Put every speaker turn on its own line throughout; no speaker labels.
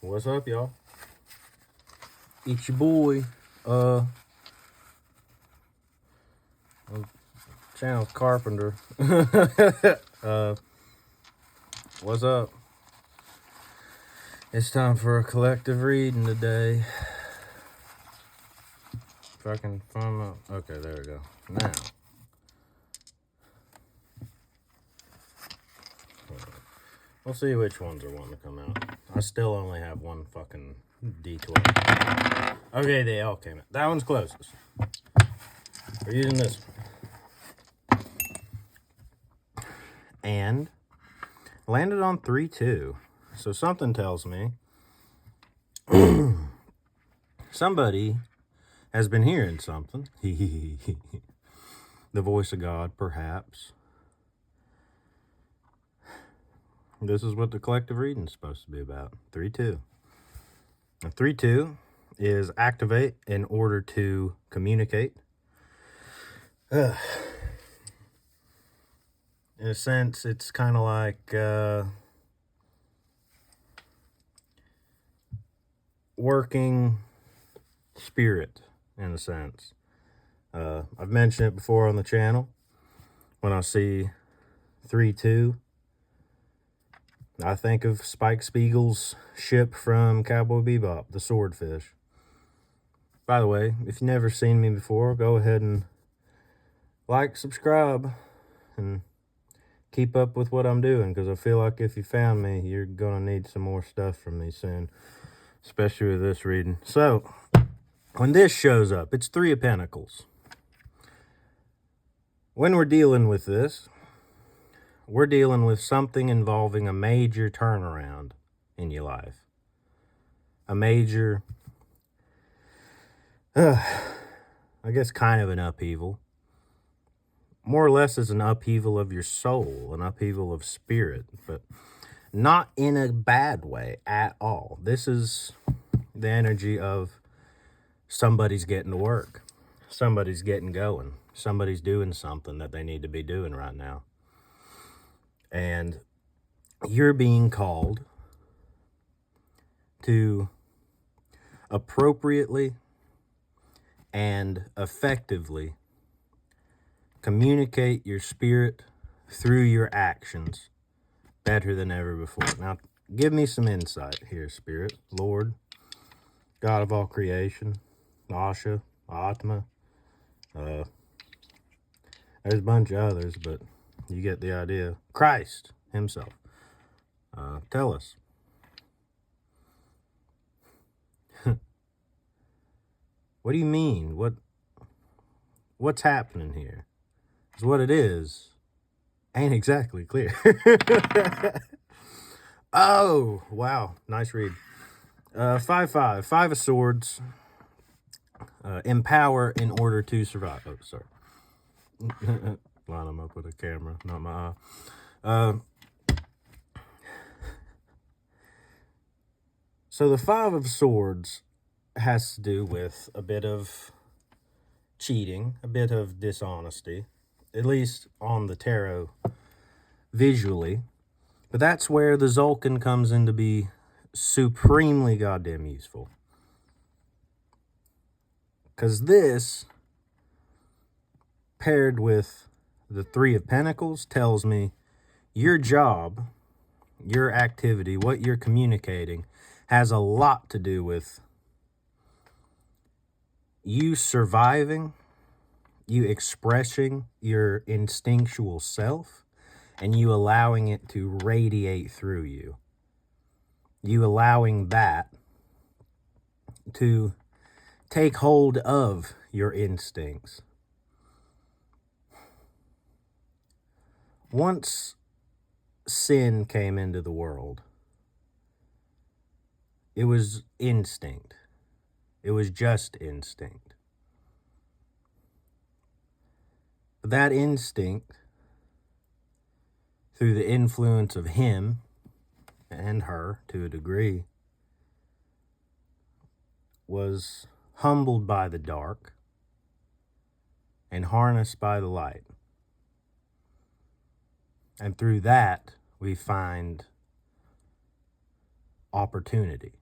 What's up, y'all? It's your boy, Channel Carpenter. What's up? It's time for a collective reading today. If I can find my... Okay, there we go. Now. We'll see which ones are wanting to come out. I still only have one fucking D12. Okay, they all came out. That one's closest. We're using this one. And landed on 3-2. So something tells me somebody has been hearing something. The voice of God, perhaps. This is what the collective reading is supposed to be about. 3-2. Now, 3-2 is activate in order to communicate. In a sense, it's kind of like working spirit, in a sense. I've mentioned it before on the channel. When I see 3-2, I think of Spike Spiegel's ship from Cowboy Bebop, the Swordfish. By the way, if you've never seen me before, go ahead and like, subscribe, and keep up with what I'm doing, because I feel like if you found me, you're going to need some more stuff from me soon, especially with this reading. So, when this shows up, it's 3 of Pentacles. When we're dealing with this, we're dealing with something involving a major turnaround in your life. A major, I guess kind of an upheaval. More or less as an upheaval of your soul, an upheaval of spirit, but not in a bad way at all. This is the energy of somebody's getting to work. Somebody's getting going. Somebody's doing something that they need to be doing right now. And you're being called to appropriately and effectively communicate your spirit through your actions better than ever before. Now, give me some insight here, Spirit, Lord, God of all creation, Asha, Atma. There's a bunch of others, but you get the idea. Christ himself. Tell us. What do you mean? What's happening here? Because what it is ain't exactly clear. Oh, wow. Nice read. 5-5. 5 of Swords. Empower in order to survive. Oh, sorry. Line them up with a camera, not my eye. So the 5 of Swords has to do with a bit of cheating, a bit of dishonesty, at least on the tarot visually. But that's where the Zulkin comes in to be supremely goddamn useful. Because this, paired with the 3 of Pentacles, tells me your job, your activity, what you're communicating, has a lot to do with you surviving, you expressing your instinctual self, and you allowing it to radiate through you. You allowing that to take hold of your instincts. Once sin came into the world, it was instinct. It was just instinct. But that instinct, through the influence of him and her to a degree, was humbled by the dark and harnessed by the light. And through that, we find opportunity.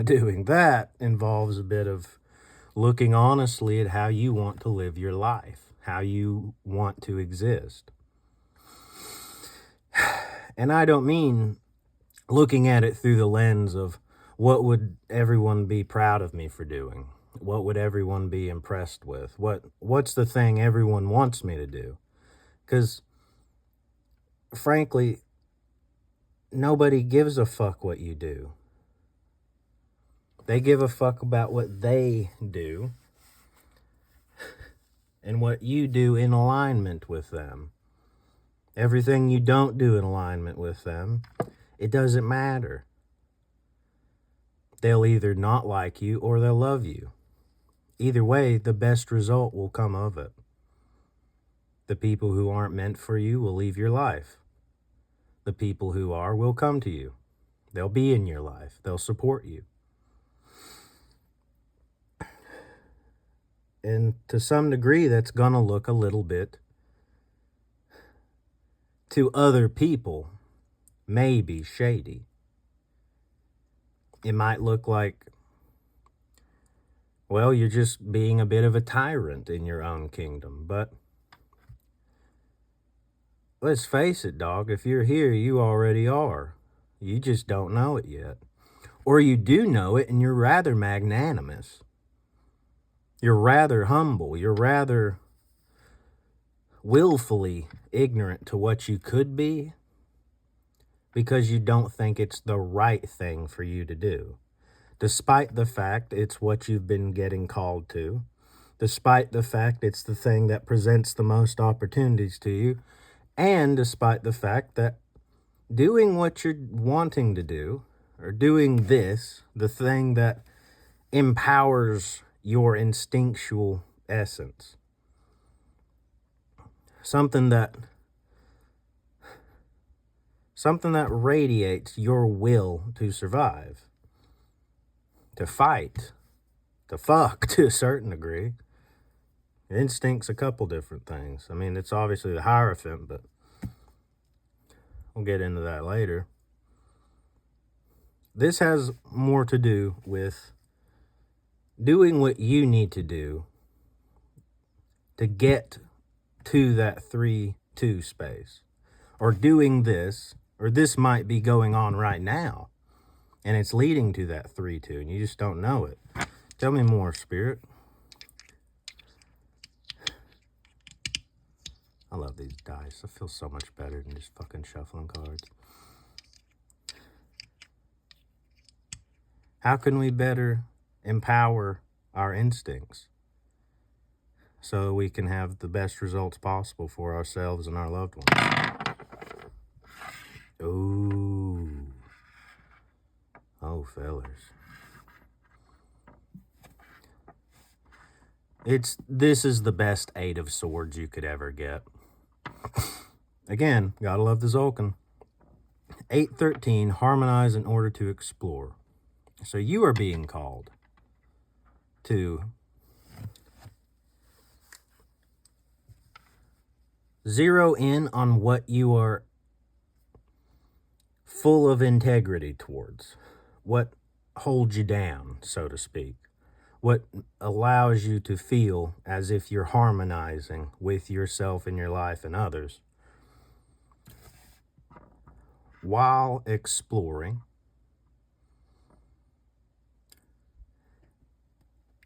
Doing that involves a bit of looking honestly at how you want to live your life, how you want to exist. And I don't mean looking at it through the lens of what would everyone be proud of me for doing? What would everyone be impressed with? What's the thing everyone wants me to do? Because, frankly, nobody gives a fuck what you do. They give a fuck about what they do and what you do in alignment with them. Everything you don't do in alignment with them, it doesn't matter. They'll either not like you or they'll love you. Either way, the best result will come of it. The people who aren't meant for you will leave your life. The people who are will come to you. They'll be in your life. They'll support you. And to some degree, that's going to look a little bit, to other people, maybe shady. It might look like, well, you're just being a bit of a tyrant in your own kingdom. But let's face it, dog, if you're here, you already are. You just don't know it yet. Or you do know it and you're rather magnanimous. You're rather humble. You're rather willfully ignorant to what you could be because you don't think it's the right thing for you to do. Despite the fact it's what you've been getting called to. Despite the fact it's the thing that presents the most opportunities to you. And despite the fact that doing what you're wanting to do, or doing this, the thing that empowers your instinctual essence, something that radiates your will to survive, to fight, to fuck to a certain degree. Instinct's a couple different things. I mean, it's obviously the Hierophant, but we'll get into that later. This has more to do with doing what you need to do to get to that 3-2 space. Or doing this, or this might be going on right now, and it's leading to that 3-2, and you just don't know it. Tell me more, Spirit. I love these dice. I feel so much better than just fucking shuffling cards. How can we better empower our instincts so we can have the best results possible for ourselves and our loved ones? Ooh. Oh, fellers. This is the best 8 of Swords you could ever get. Again, gotta love the Zolkin. 8-13, harmonize in order to explore. So you are being called to zero in on what you are full of integrity towards, what holds you down, so to speak, what allows you to feel as if you're harmonizing with yourself and your life and others while exploring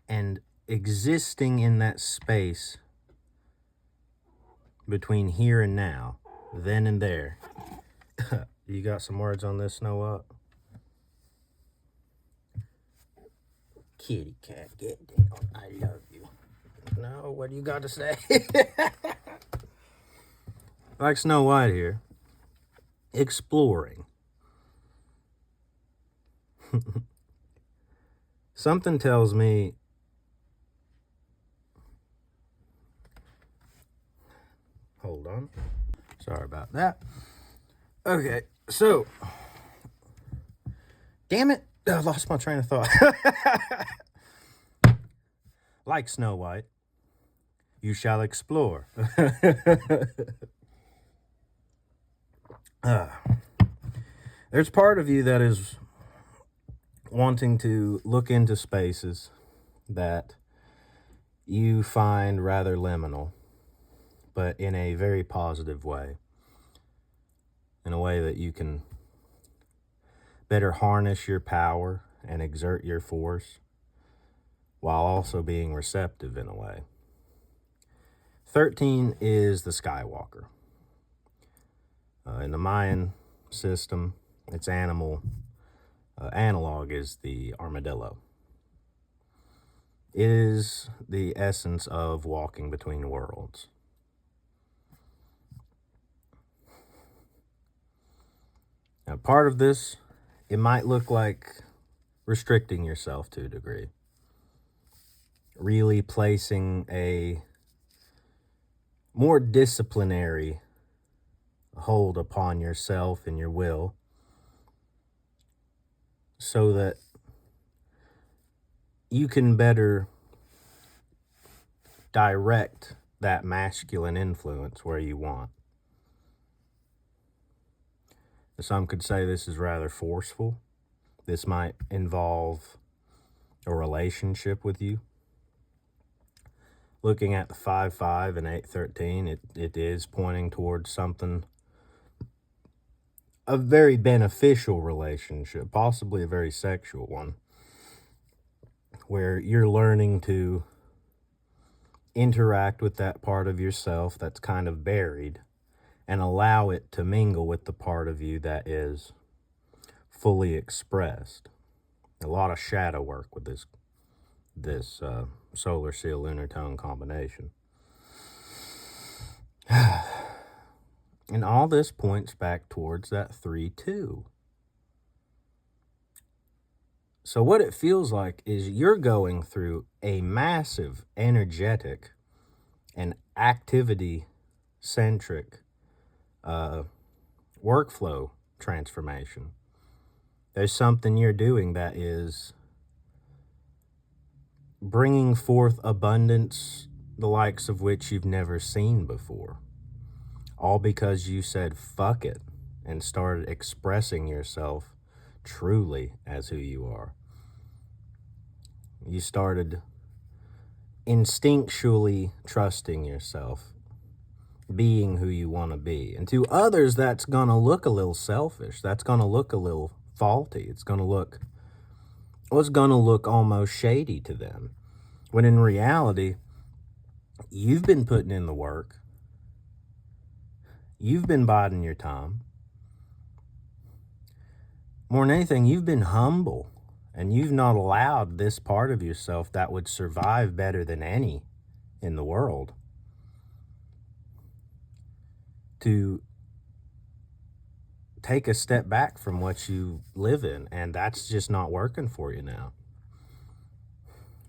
and existing in that space between here and now, then and there. You got some words on this, Snow Up? Kitty cat, get down. I love you. No, what do you got to say? Like Snow White here. Exploring. Something tells me hold on. Sorry about that. Okay, so damn it, I lost my train of thought. Like Snow White, you shall explore. There's part of you that is wanting to look into spaces that you find rather liminal, but in a very positive way, in a way that you can better harness your power and exert your force while also being receptive in a way. 13 is the Skywalker. In the Mayan system, its animal analog is the armadillo. It is the essence of walking between worlds. Now, part of this, it might look like restricting yourself to a degree. Really placing a more disciplinary hold upon yourself and your will so that you can better direct that masculine influence where you want. Some could say this is rather forceful. This might involve a relationship with you. Looking at the 5-5 and 8-13, it is pointing towards something, a very beneficial relationship, possibly a very sexual one, where you're learning to interact with that part of yourself that's kind of buried and allow it to mingle with the part of you that is fully expressed. A lot of shadow work with this solar seal lunar tone combination. And all this points back towards that 3-2. So what it feels like is you're going through a massive energetic and activity-centric workflow transformation. There's something you're doing that is bringing forth abundance, the likes of which you've never seen before. All because you said fuck it and started expressing yourself truly as who you are. You started instinctually trusting yourself, being who you want to be. And to others, that's going to look a little selfish. That's going to look a little faulty. It's going to look almost shady to them. When in reality, you've been putting in the work. You've been biding your time. More than anything, you've been humble. And you've not allowed this part of yourself that would survive better than any in the world to take a step back from what you live in. And that's just not working for you now.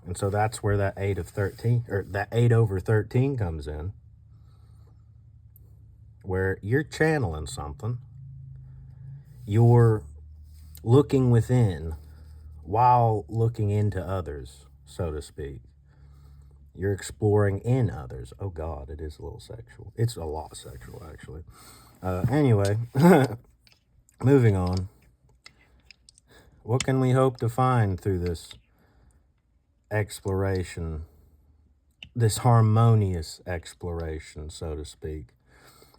And so that's where that 8 of 13, or that 8 over 13 comes in, where you're channeling something. You're looking within while looking into others, so to speak. You're exploring in others. Oh God, it is a little sexual. It's a lot sexual, actually. Anyway, moving on. What can we hope to find through this exploration, this harmonious exploration, so to speak,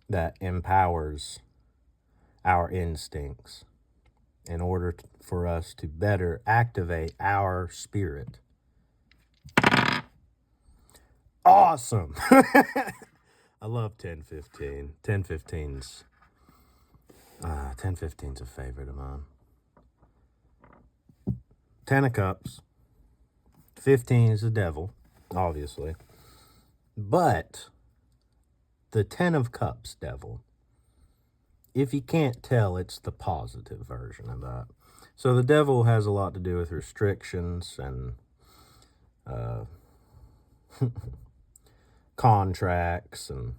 that empowers our instincts in order for us to better activate our spirit? Awesome. I love 10-15. 10-15's a favorite of mine. 10 of Cups. 15 is the devil, obviously. But the 10 of Cups devil, if you can't tell, it's the positive version of that. So the devil has a lot to do with restrictions and contracts and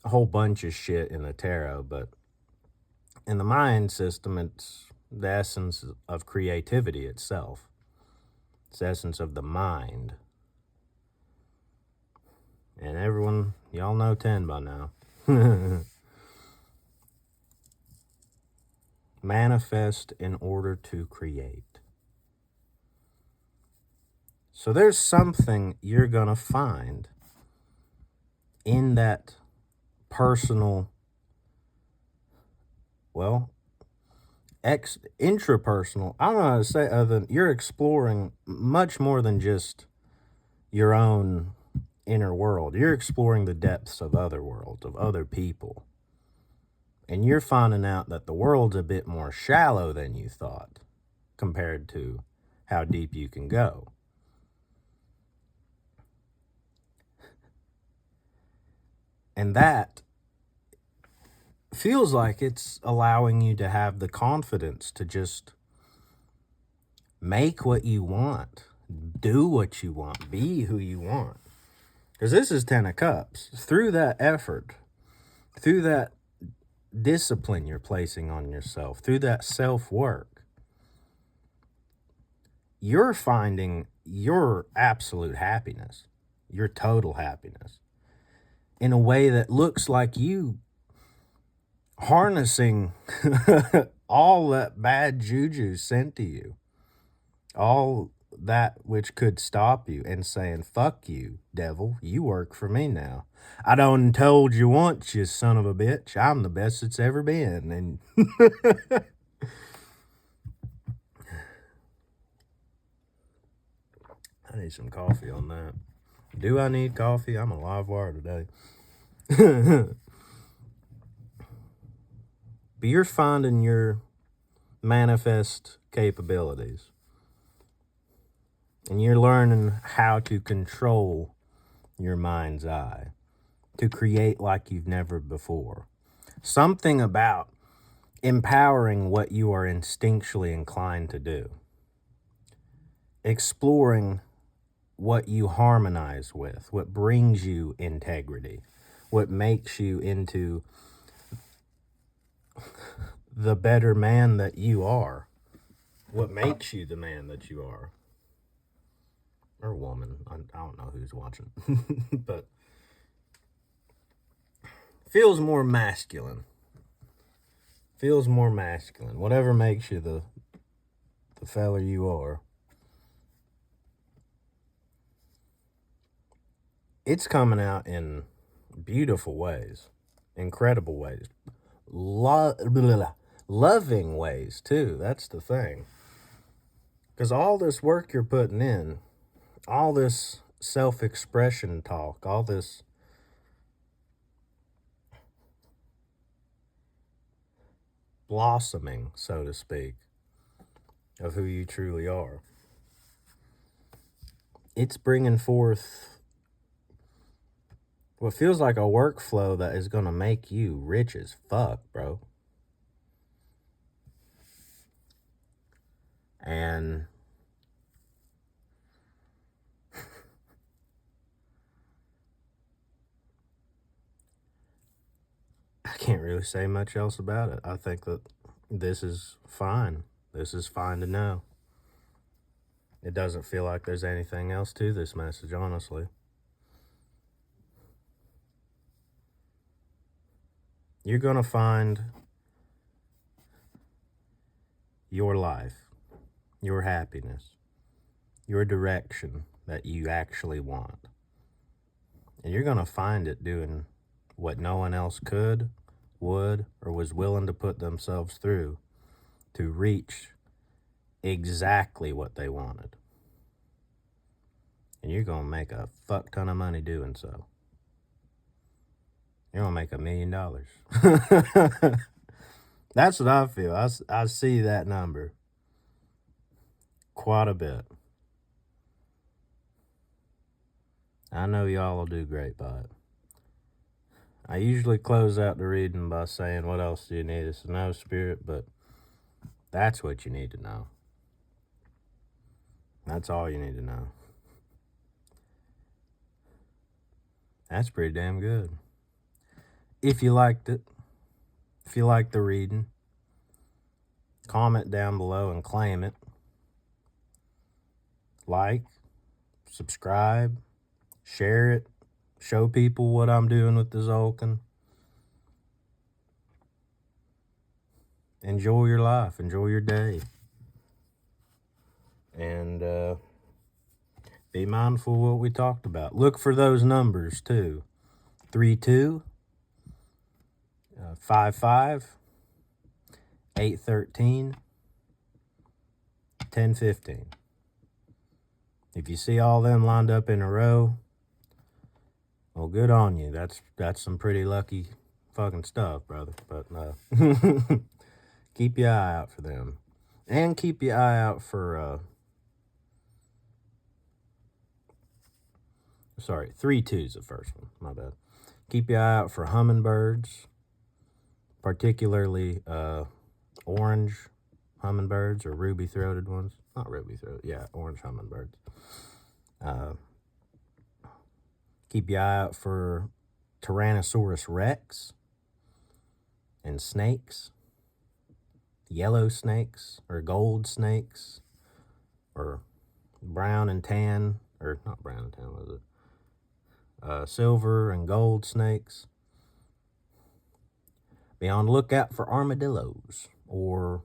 a whole bunch of shit in the tarot. But in the Mayan system, it's the essence of creativity itself. It's the essence of the mind. And everyone, y'all know 10 by now. manifest in order to create. So there's something you're going to find in that personal, well, intrapersonal, I don't know how to say other than you're exploring much more than just your own inner world. You're exploring the depths of other worlds, of other people. And you're finding out that the world's a bit more shallow than you thought compared to how deep you can go. And that feels like it's allowing you to have the confidence to just make what you want, do what you want, be who you want. Because this is 10 of Cups. Through that effort, through that discipline you're placing on yourself, through that self-work, you're finding your absolute happiness, your total happiness, in a way that looks like you harnessing all that bad juju sent to you, all that which could stop you, and saying, fuck you, devil, you work for me now. I done told you once, you son of a bitch, I'm the best it's ever been. And I need some coffee on that. Do I need coffee? I'm a live wire today. But you're finding your manifest capabilities. And you're learning how to control your mind's eye, to create like you've never before. Something about empowering what you are instinctually inclined to do. Exploring what you harmonize with, what brings you integrity, what makes you into the better man that you are, what makes you the man that you are. Or woman, I don't know who's watching, but feels more masculine. Feels more masculine. Whatever makes you the fella you are. It's coming out in beautiful ways, incredible ways, loving ways too. That's the thing. Because all this work you're putting in, all this self-expression talk, all this blossoming, so to speak, of who you truly are, it's bringing forth what feels like a workflow that is going to make you rich as fuck, bro. And I can't really say much else about it. I think that this is fine. This is fine to know. It doesn't feel like there's anything else to this message, honestly. You're going to find your life, your happiness, your direction that you actually want. And you're going to find it doing what no one else could, would, or was willing to put themselves through to reach exactly what they wanted. And you're going to make a fuck ton of money doing so. You're going to make $1 million. That's what I feel. I see that number quite a bit. I know y'all will do great by it. I usually close out the reading by saying, what else do you need us to know, Spirit? But that's what you need to know. That's all you need to know. That's pretty damn good. If you liked it, if you liked the reading, comment down below and claim it. Like, subscribe, share it, show people what I'm doing with the Zolkin. enjoy your life, enjoy your day. And be mindful of what we talked about. Look for those numbers too. 3-2, 5-5, 8-13, 10-15. If you see all them lined up in a row, well, good on you. That's some pretty lucky fucking stuff, brother. But keep your eye out for them. And keep your eye out for, 3-2 is the first one. My bad. Keep your eye out for hummingbirds, particularly orange hummingbirds or ruby-throated ones. Not ruby-throated, yeah, orange hummingbirds. Keep your eye out for Tyrannosaurus rex and snakes, yellow snakes or gold snakes or brown and tan, or not brown and tan, was it? Silver and gold snakes. Be on the lookout for armadillos or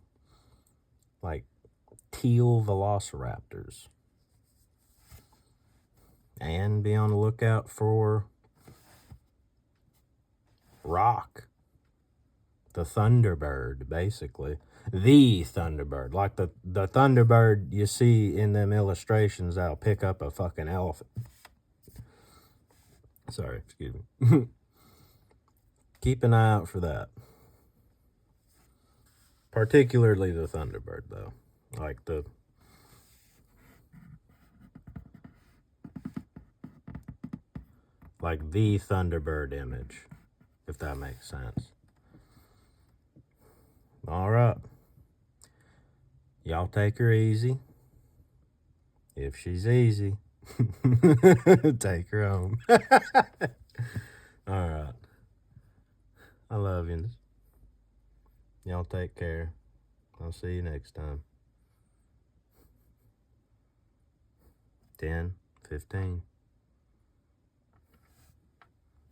like teal velociraptors. And be on the lookout for rock, the thunderbird, basically. The thunderbird, like the thunderbird you see in them illustrations that'll pick up a fucking elephant. Sorry, excuse me. Keep an eye out for that. Particularly the thunderbird, though. Like the thunderbird image, if that makes sense. All right. Y'all take her easy. If she's easy, take her home. All right. I love you. Y'all take care. I'll see you next time. 10, 15.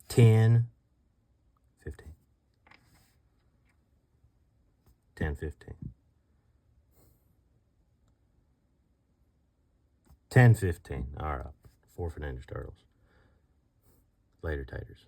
10, 15. 10, 15. 10, 15. All right. 4 for Ninja Turtles. Later, taters.